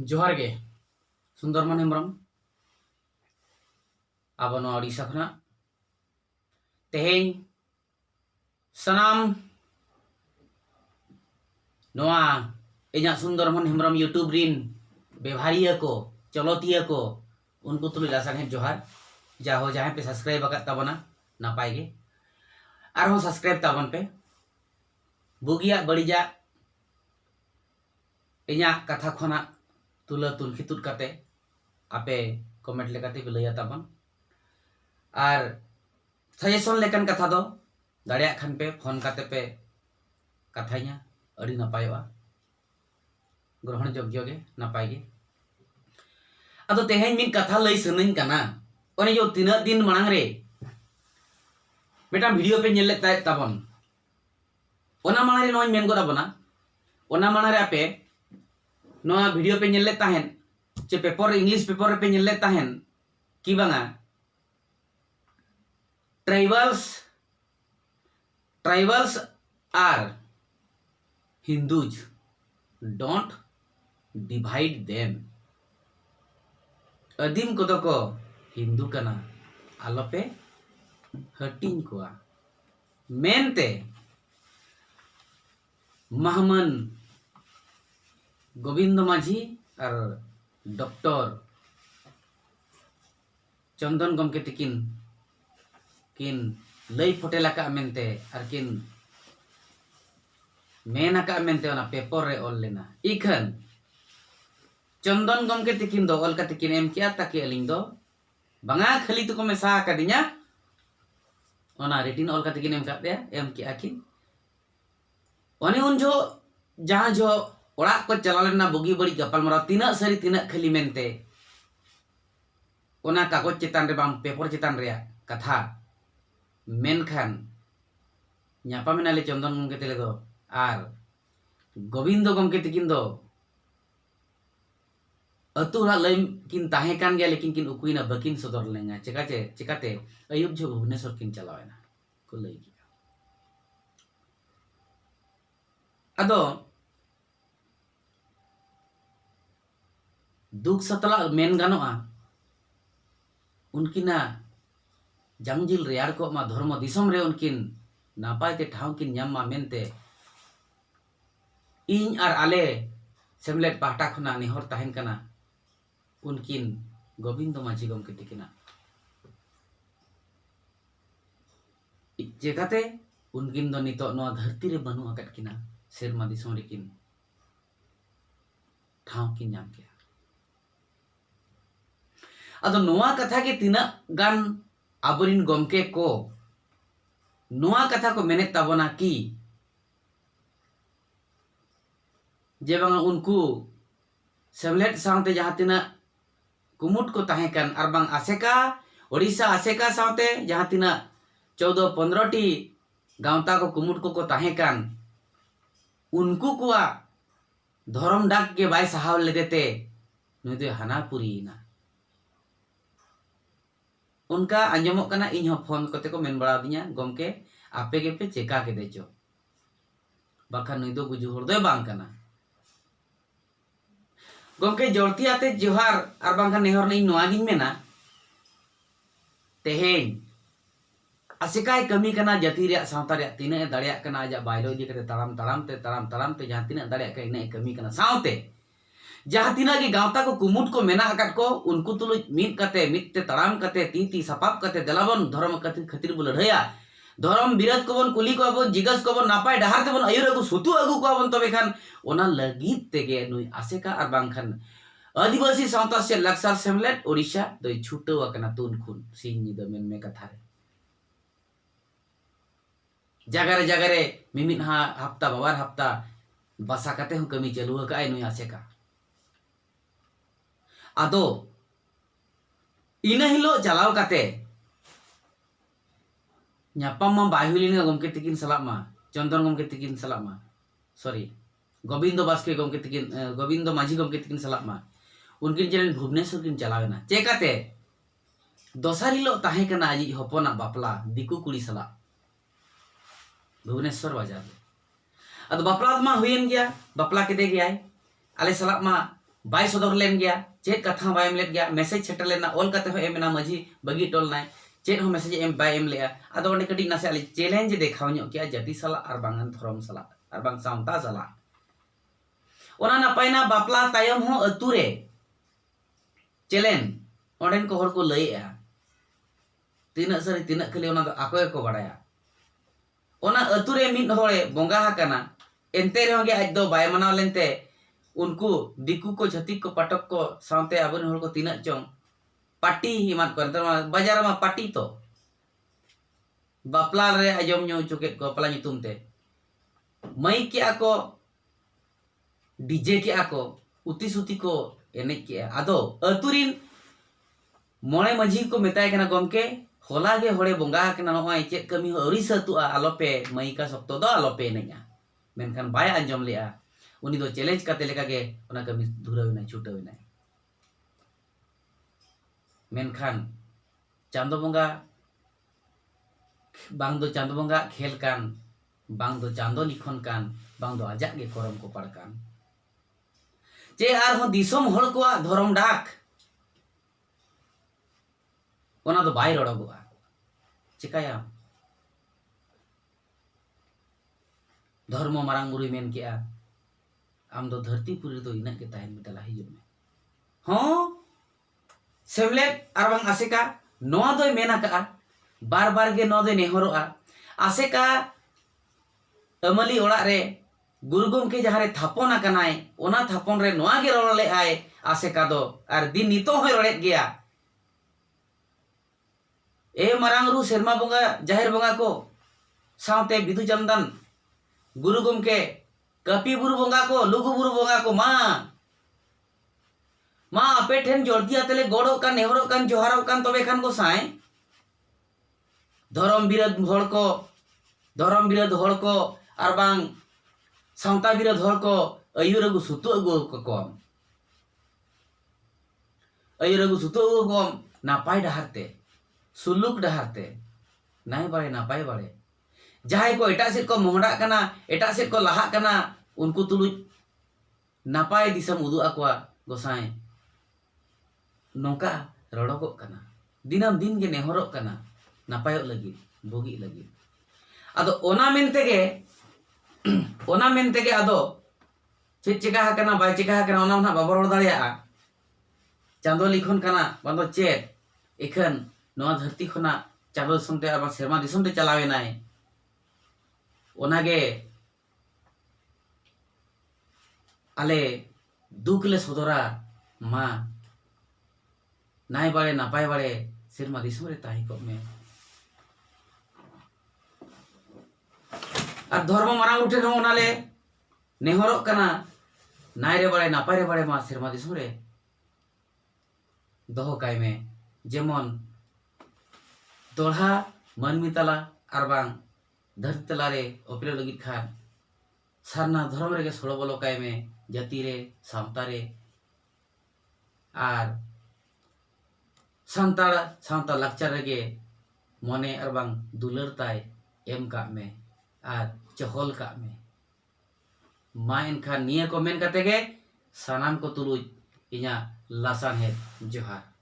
जोहार गे सुंदरमन हेम्ब्रम अब ओडिशा खना तेहें सनाम नोआ इन्या सुंदरमन हेम्ब्रम यूट्यूब रिन बेभारिया को चलोतिया को उनको तुल लासांगे जोहार जाहो जहाँ पे सब्सक्राइब अकत तबना नापाय गे आरो सब्सक्राइब तबन पे बुगिया बड़िजा इन्या कथा खना तुला तुलखितुत कते आपे कमेंट लेकाते बिलैया तबन और सजेशन लेकन कथा दो दाड़िया खान पे फोन काते पे कथाइया अड़ी नपायवा ग्रहण योग्य गे नपाय गे अदो तेहें मिन कथा लई सनइन कना ओने जो तीना दिन मांग रे बेटा वीडियो पे नेल लेता तबन ओना मांग रे नोय मेन गोदा बना ओना मांग रे आपे नोआ वीडियो पे नेल लेता हन चे पेपर इंग्लिश पेपर पे नेल लेता हन की बांगा tribals are Hindus, don't divide them. अदीम को तो को हिंदू कना आलोपे हटिंग कोआ मेनते महमन गोविंद माझी और डॉक्टर चंदन गमके तिकिन किन लई फोटेला का मेनते और किन मेना का मेनते ओना पेपर रे ऑल लेना इखन चंदन गमके तिकिन दो ऑल का तिकिन एम किया ताकि अलिंग दो बंगा खाली तो को मेसा कदिnya ओना रेटिन ऑल का तिकिन एम कादे एम किया किन ओने उन जो जहां जो ओड़ा को चला लेना बुगी बड़ी गपल मरा तीना सरी तीना खाली मेनते ओना कागज चितान रे बाम पेपर चितान रे कथा मेनखान ᱧᱟᱯᱟᱢ ᱮᱱᱟᱞᱮ चंदन गमके तेले दो आर गोविंद गमके तिकिन दो अतु हला लई किन ताहे कान गया लेकिन किन उकुइना बकिन सदर लेंगा चिकाते अयुब जो भुवनेश्वर किन चलावेना को लई गया अदो दुख सतला मेन गानोआ उनकिना जंगजिल रेयार को मा धर्म दिसम रे उनकिन नापायते ठाव किन ᱧᱟᱢ मा मेनते इन आर आले सेमलेट पाहटा खना निहर ताहेन कना उनकिन गोविंद माझी गमके तिकिना जेकाते उनकिन दो नितो नोआ धरती रे बनु आकत किना सेरमा दिसम रे किन ठाव किन ᱧᱟᱢ के अदो नोआ कथा के तिना गान आबरिन गमके को नोआ कथा को मेने तबना की जे बांगा उनको सेमलेट साउते जहां तिना कुमुट को ताहे कन आर बांग आसेका ओडिशा आसेका साउते जहां तिना 14-15 टी गांवता को कुमुट को ताहे कन उनको कुआ धर्म डाक के बाय सहाव ले देते नुदे हनापुरी ना उनका आंजमोक कना इन हो फोन कते को मेन बड़ा दिया गमके आपे के पे चेका के देचो बाखा नुई दो गुजु हर दो बांग कना गमके जोरती आते जोहार आर बांग नेहर नहीं नोआ गिन मेना तेहेन आसिकाय कमी कना जाति रे सावता रे तिने दाड़िया कना आजा बायलो जे कते ताराम ते जहां तिने दाड़िया के इने कमी कना सावते जहां तिना के गांवता को कुमुट को मेना अकट को उनको तुलो मित कते मितते तड़ाम कते ती सपाप कते दलाबन धर्म कते खतिर बुल लड़या धर्म बिरत को बन कुली को बन जिगस को बन नापाय डहार ते बन अयुर को सुतु अगु को बन तबे खान ओना लगित तेगे नुई आसेका आर बांखान आदिवासी सावता से लक्सर सेमलेट ओडिशा दो छुटो वकना तुन खुन सिंह द मेन में कथा रे जगरे मिमिन हा हफ्ता बाबार हफ्ता बसा कते हम कमी चलु का नुई आसेका आदो इना हिलो चलाव काते ᱧᱟᱯᱟᱢ मा बाय हुलिना गमके तिकिन सलाब मा चंदन गमके तिकिन सलाब मा सॉरी गोविंद बास्के गमके तिकिन गोविंद माझी गमके तिकिन सलाब मा उनकिन चलन भुवनेश्वर किन चलावेना चेकाते दोसार हिलो ताहे कना आजी हपना बापला दिकु कुड़ी सला भुवनेश्वर बाजार अद बापला मा हुयन गया बापला के दे गया आले सलाब मा बाय सदर लेन गया चेक कथा बाय एम लेत गया मैसेज सेटल लेना ऑल कते हो एम ना मजी बगी टोल नाय चेक हो मैसेज एम बाय एम लेया आदो ओंडे कटी नासे आले चैलेंज देखाव ᱧᱚᱜ किया जाति साला आर बांगन धरम साला आर बांग सावता साला ओना नापायना बापला तायम हो अतुरे चैलेंज ओंडेन को हर को लइया तीना सरी तीना खली ओना आको को बडाया ओना अतुरे मिद होळे बोंगा हाकाना एनते रहो गे आज दो बाय मनाव लेनते उनको दिकू को छतिक को पटक को सावते आबन हर को तीना चोंग पार्टी हिमात कर बाजार में पार्टी तो बापला रे आजम ᱧᱚ चुकेत को बापला ᱧᱩᱛᱩᱢ ते मई के आको डीजे के आको उती सुती को एने के आदो अतुरिन मोणे मझी को मेताय कना गमके होला गे होड़े बोंगा कना नोय चेक कमी अउरी सतुआ आलोपे मई का सप्तो दो आलोपे नेया मेनखान बाय आंजम लेआ उनी दो चैलेंज काते लेका गे ओना कमी धुराविना छुटाविना मेनखान चांदो बोंगा बांग दो चांदो बोंगा खेल कान बांग दो चांदो लिखन कान बांग दो आजाक गे करम को पड़कान चे आर हो दिसोम हड़ को धरम डाक ओना दो बाय रड़गोआ चिकाया धर्म मारांग मुरुई मेन के आम दो धरती पुरी दो इना के ताहन मिटला हिजुग में हाँ सेमलेट आर बांग आसेका नोआ दोय मेना का बार बार गे नोआ दोय नेहरोआ आसेका अमली ओड़ा रे गुरुगुम के जहारे थापन आकनाय ओना थापन रे नोआ गे रोड़ ले आय आसेका दो आर दिन नितो होय रोड़ेत गया ए मारांगरू सेरमा बोंगा जाहिर बोंगा को सावते बिदु चंदन गुरुगुम के कपी बुरु बोंगा को लुगु बुरु बोंगा को माँ आपे ठेन जोड़ती आतले गोड़ो कान नेहरो कान जोहारो कान तबे खान को साए धरम बिरोध हड़ को आर बांग सावता बिरोध हड़ को अयुर अगु सुतु अगु कम अयुर अगु सुतु अगु कम नापाय डहारते सुलुक डहारते नाय बाड़े नापाय बाड़े जहां को एटा सेट को मोहडा कना एटा सेट को लहा कना उनको तुलुज नापाय दिसम उदु आकवा गोसाई नौका रड़को कना दिनम दिन के नेहरो कना नापाय लगी बोगी लगी आदो ओना मेनते के आदो चेक चिका कना बाय चिका कना ओना ना बाबर रोड़ दाड़िया चांदो लिखन कना बांदो चेक एखन नोआ धरती खना चांदो दिसम ते आबा सेरमा दिसम ते चलावे नाय ओनागे आले दुख ले सदरा मा नाय बाड़े नापाय बाड़े सेरमा दिसम रे ताही को में और धर्म मारा उठे न ओनाले नेहरो कना नाय रे बाड़े नापाय रे बाड़े मा सेरमा दिसम रे दोहो काय में जेमन दोढ़ा मानमी तला आर बांग धरती तला रे ओपरे लगित खान सारना धर्म रे सोलो बोलो काय में जाति रे सावता रे आर सावता लाकचार रे मने आर बांग दुलर ताय एम का में आर चहल का में मा एनखान निया को मेन कते गे सानाम को तुलुज इना लासान है जोहार।